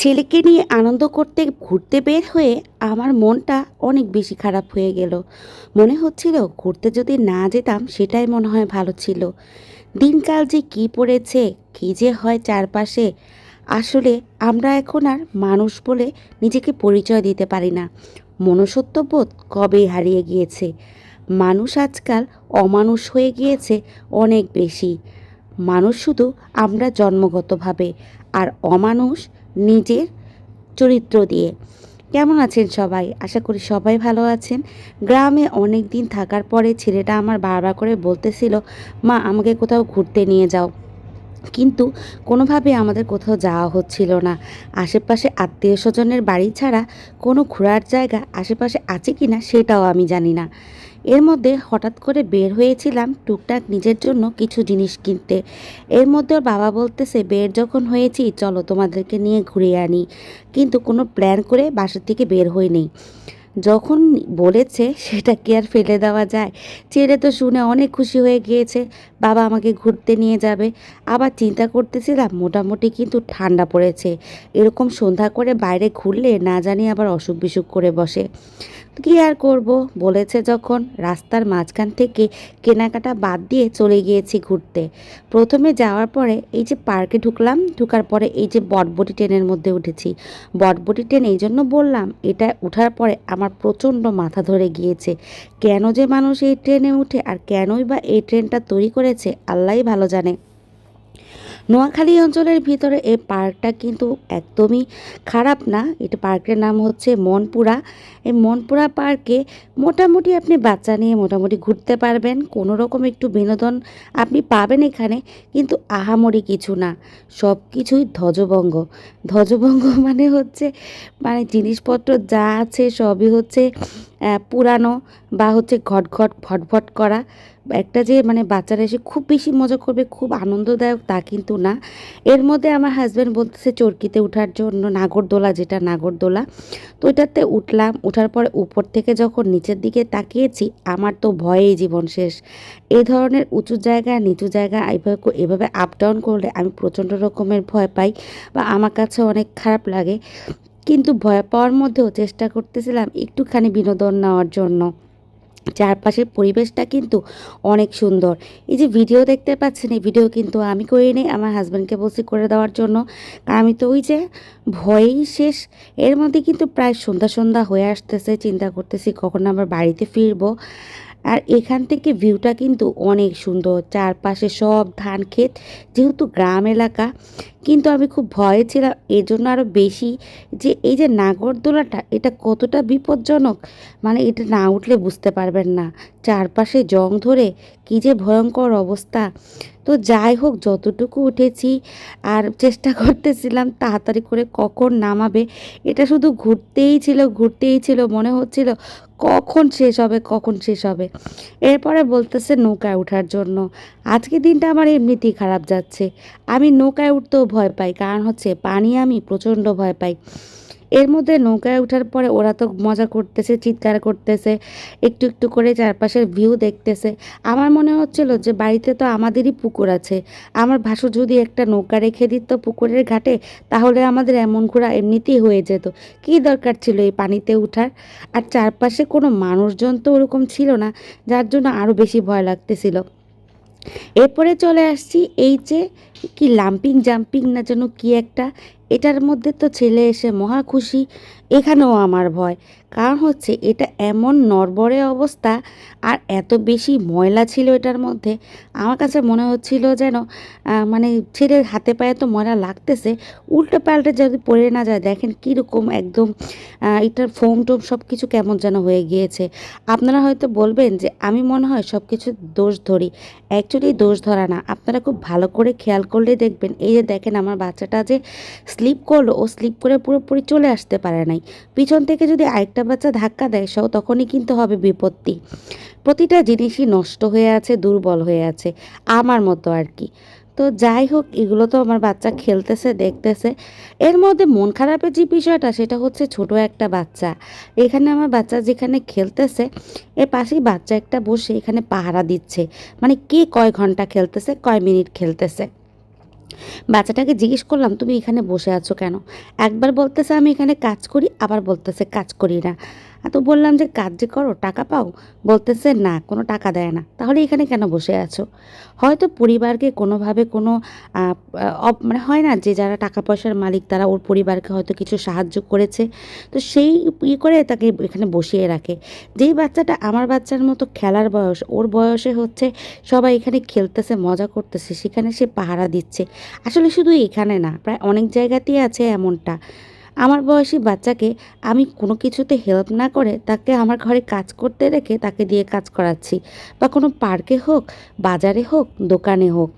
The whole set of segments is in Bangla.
ছেলেকে নিয়ে আনন্দ করতে ঘুরতে বের হয়ে আমার মনটা অনেক বেশি খারাপ হয়ে গেল। মনে হচ্ছিল ঘুরতে যদি না যেতাম সেটাই মনে হয় ভালো ছিল। দিনকাল যে কি পড়েছে, কি যে হয় চারপাশে, আসলে আমরা এখন আর মানুষ বলে নিজেকে পরিচয় দিতে পারি না। মনুষ্যত্ববোধ কবেই হারিয়ে গিয়েছে। মানুষ আজকাল অমানুষ হয়ে গিয়েছে অনেক বেশি। মানুষ শুধু আমরা জন্মগতভাবে, আর অমানুষ নিজের চরিত্র দিয়ে। কেমন আছেন সবাই? আশা করি সবাই ভালো আছেন। গ্রামে অনেক দিন থাকার পরে ছেলেটা আমার বারবার করে বলতেছিল, মা আমাকে কোথাও ঘুরতে নিয়ে যাও। কিন্তু কোনোভাবে আমাদের কোথাও যাওয়া হচ্ছিল না। আশেপাশে আত্মীয় স্বজনের বাড়ি ছাড়া কোনো ঘোরার জায়গা আশেপাশে আছে কি না সেটাও আমি জানি না। এর মধ্যে হঠাৎ করে বের হয়েছিলাম টুকটাক নিজের জন্য কিছু জিনিস কিনতে। এর মধ্যে ওর বাবা বলতেছে, বের যখন হয়েছি চলো তোমাদেরকে নিয়ে ঘুরে আনি। কিন্তু কোনো প্ল্যান করে বাসা থেকে বের হইনি। যখন বলেছে সেটা কি আর ফেলে দেওয়া যায়? ছেলে তো শুনে অনেক খুশি হয়ে গিয়েছে, বাবা আমাকে ঘুরতে নিয়ে যাবে। আবার চিন্তা করতেছিলাম মোটামুটি কিন্তু ঠান্ডা পড়েছে, এরকম সন্ধ্যা করে বাইরে ঘুরলে না জানি আবার অসুখ বিসুখ করে বসে। কি আর করব, বলেছে যখন রাস্তার মাঝখান থেকে কেনাকাটা বাদ দিয়ে চলে গিয়েছি ঘুরতে। প্রথমে যাওয়ার পরে এই যে পার্কে ঢুকলাম, ঢুকার পরে এই যে বটবটি ট্রেনের মধ্যে উঠেছি। বটবটি ট্রেন এই জন্য বললাম, এটা উঠার পরে আমার প্রচণ্ড মাথা ধরে গিয়েছে। কেন যে মানুষ এই ট্রেনে উঠে আর কেনই বা এই ট্রেনটা তৈরি করেছে আল্লাহই ভালো জানে। নোয়াখালী অঞ্চলের ভিতরে এই পার্কটা কিন্তু একদমই খারাপ না। এটা পার্কের নাম হচ্ছে মনপুরা। এই মনপুরা পার্কে মোটামুটি আপনি বাচ্চা নিয়ে মোটামুটি ঘুরতে পারবেন, কোনো রকম একটু বিনোদন আপনি পাবেন এখানে। কিন্তু আহামরি কিছু না, সব কিছুই ধ্বজভঙ্গ। ধ্বজভঙ্গ মানে হচ্ছে, মানে জিনিসপত্র যা আছে সবই হচ্ছে পুরানো, বা হচ্ছে ঘটঘট ভটভট করা। একটা যে মানে বাচ্চারা এসে খুব বেশি মজা করবে, খুব আনন্দদায়ক তা কিন্তু না। এর মধ্যে আমার হাজব্যান্ড বলতেছে চরকিতে ওঠার জন্য, নাগরদোলা, যেটা নাগরদোলা। তো ওইটাতে উঠলাম। ওঠার পরে উপর থেকে যখন নিচের দিকে তাকিয়েছি আমার তো ভয়েই জীবন শেষ। এই ধরনের উঁচু জায়গা নিচু জায়গা এভাবে আপ ডাউন করলে আমি প্রচণ্ড রকমের ভয় পাই, বা আমার কাছে অনেক খারাপ লাগে। কিন্তু ভয় পাওয়ার মধ্যেও চেষ্টা করতেছিলাম একটুখানি বিনোদন নেওয়ার জন্য। চারপাশের পরিবেশটা কিন্তু অনেক সুন্দর। এই যে ভিডিও দেখতে পাচ্ছেন, এই ভিডিও কিন্তু আমি করিনি, আমার হাজব্যান্ডকে বলছি করে দেওয়ার জন্য। কারণ আমি তো ওই যে ভয়েই শেষ। এর মধ্যে কিন্তু প্রায় সন্ধ্যা সন্ধ্যা হয়ে আসতেছে, চিন্তা করতেছি কখন আবার বাড়িতে ফিরবো। আর এখান থেকে ভিউটা কিন্তু অনেক সুন্দর, চারপাশে সব ধান ক্ষেত, যেহেতু গ্রাম এলাকা। কিন্তু আমি খুব ভয়ে ছিলাম এর জন্য আরও বেশি, যে এই যে নাগরদোলাটা এটা কতটা বিপজ্জনক, মানে এটা না উঠলে বুঝতে পারবেন না। চারপাশে জং ধরে কী যে ভয়ঙ্কর অবস্থা। তো যাই হোক, যতটুকু উঠেছি আর চেষ্টা করতেছিলাম তাড়াতাড়ি করে কখন নামাবে। এটা শুধু ঘুরতেই ছিল ঘুরতেই ছিল, মনে হচ্ছিল কখন শেষ হবে কখন শেষ হবে। এরপরে বলতেছে নৌকায় ওঠার জন্য। আজকে দিনটা আমার এমনিতেই খারাপ যাচ্ছে। আমি নৌকায় উঠতেও ভয় পাই, কারণ হচ্ছে পানি আমি প্রচণ্ড ভয় পাই। এর মধ্যে নৌকায় ওঠার পরে ওরা তো মজা করতেছে, চিৎকার করতেছে, একটু একটু করে চারপাশের ভিউ দেখতেছে। আমার মনে হচ্ছিল যে বাড়িতে তো আমাদেরই পুকুর আছে, আমার ভাসুর যদি একটা নৌকা রেখে দিত পুকুরের ঘাটে, তাহলে আমাদের এমন ঘোরা এমনিতেই হয়ে যেত। কী দরকার ছিল এই পানিতে ওঠার? আর চারপাশে কোনো মানুষজন তো ওরকম ছিল না, যার জন্য আরও বেশি ভয় লাগতেছিল। এরপরে চলে আসছি এই যে কি লাম্পিং জাম্পিং না যেন কি একটা, এটার মধ্যে তো ছেলে এসে মহা খুশি। এখানেও আমার ভয়, কারণ হচ্ছে এটা এমন নড়বড়ে অবস্থা, আর এত বেশি ময়লা ছিল এটার মধ্যে। আমার কাছে মনে হচ্ছিল যেন মানে ছেলের হাতে পায়ে তো ময়লা লাগতেছে, উল্টো পাল্টে যদি পড়ে না যায়, দেখেন কীরকম একদম এটার ফোম টোম সব কিছু কেমন যেন হয়ে গিয়েছে। আপনারা হয়তো বলবেন যে আমি মনে হয় সব কিছু দোষ ধরি। অ্যাকচুয়ালি দোষ ধরা না, আপনারা খুব ভালো করে খেয়াল করলে দেখবেন, এই যে দেখেন আমার বাচ্চাটা যে স্লিপ করলো, ও স্লিপ করে পুরোপুরি চলে আসতে পারে নাই। পিছন থেকে যদি আরেকটা বাচ্চা ধাক্কা দেয় তখনই কিন্তু হবে বিপত্তি। প্রতিটা জিনিসই নষ্ট হয়ে আছে, দুর্বল হয়ে আছে, আমার মতো আর কি। তো যাই হোক, এগুলো তো আমার বাচ্চা খেলতেছে দেখতেছে। এর মধ্যে মন খারাপের যে বিষয়টা সেটা হচ্ছে ছোট একটা বাচ্চা এখানে, আমার বাচ্চা যেখানে খেলতেছে এর পাশেই বাচ্চা একটা বসে এখানে পাহারা দিচ্ছে, মানে কে কয় ঘন্টা খেলতেছে কয় মিনিট খেলতেছে। বাচ্চাটাকে জিজ্ঞেস করলাম, "তুমি এখানে বসে আছো কেন?" একবার বলতেছে, "আমি এখানে কাজ করি," আবার বলতেছে, "কাজ করি না।" তো বললাম যে, "কাজ যে করো, টাকা পাও?" বলতেছে, "না, কোনো টাকা দেয় না।" "তাহলে এখানে কেন বসে আছো?" হয়তো পরিবারকে কোনোভাবে কোনো আ মানে হয় না যে যারা টাকা পয়সার মালিক তারা ওর পরিবারকে হয়তো কিছু সাহায্য করেছে। তো সেই করে তাকে এখানে বসিয়ে রাখে। যেই বাচ্চাটা আমার বাচ্চার মতো খেলার বয়স, ওর বয়সে হচ্ছে সবাই এখানে খেলতেছে, মজা করতেছে, সেখানে সে পাহারা দিচ্ছে। আসলে শুধু এখানে না, প্রায় অনেক জায়গাতেই আছে এমনটা। আমার বয়সী বাচ্চাকে আমি কোনো কিছুতে হেল্প না করে তাকে আমার ঘরে কাজ করতে রেখে তাকে দিয়ে কাজ করাচ্ছি। বা কোনো পার্কে হোক, বাজারে হোক, দোকানে হোক।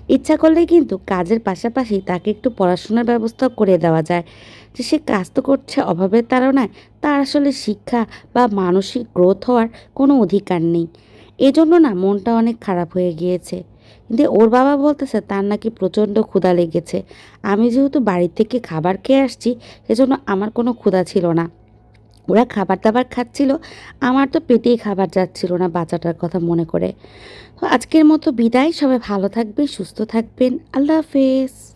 ইচ্ছা করলেই কিন্তু কাজের পাশাপাশি তাকে একটু পড়াশোনার ব্যবস্থাও করে দেওয়া যায়। যে সে কাজ তো করছে অভাবের তাড়নায়, তার আসলে শিক্ষা বা মানসিক গ্রোথ হওয়ার কোনো অধিকার নেই। এজন্য না মনটা অনেক খারাপ হয়ে গিয়েছে। কিন্তু ওর বাবা বলতেছে তার নাকি প্রচণ্ড ক্ষুধা লেগেছে। আমি যেহেতু বাড়ি থেকে খাবার খেয়ে আসছি, সেজন্য আমার কোনো ক্ষুধা ছিল না। ওরা খাবার-দাবার খাচ্ছিল, আমার তো পেটেই খাবার যাচ্ছিল না বাচ্চাটার কথা মনে করে। তো আজকের মতো বিদায়। সবাই ভালো থাকবেন, সুস্থ থাকবেন। আল্লাহ হাফেজ।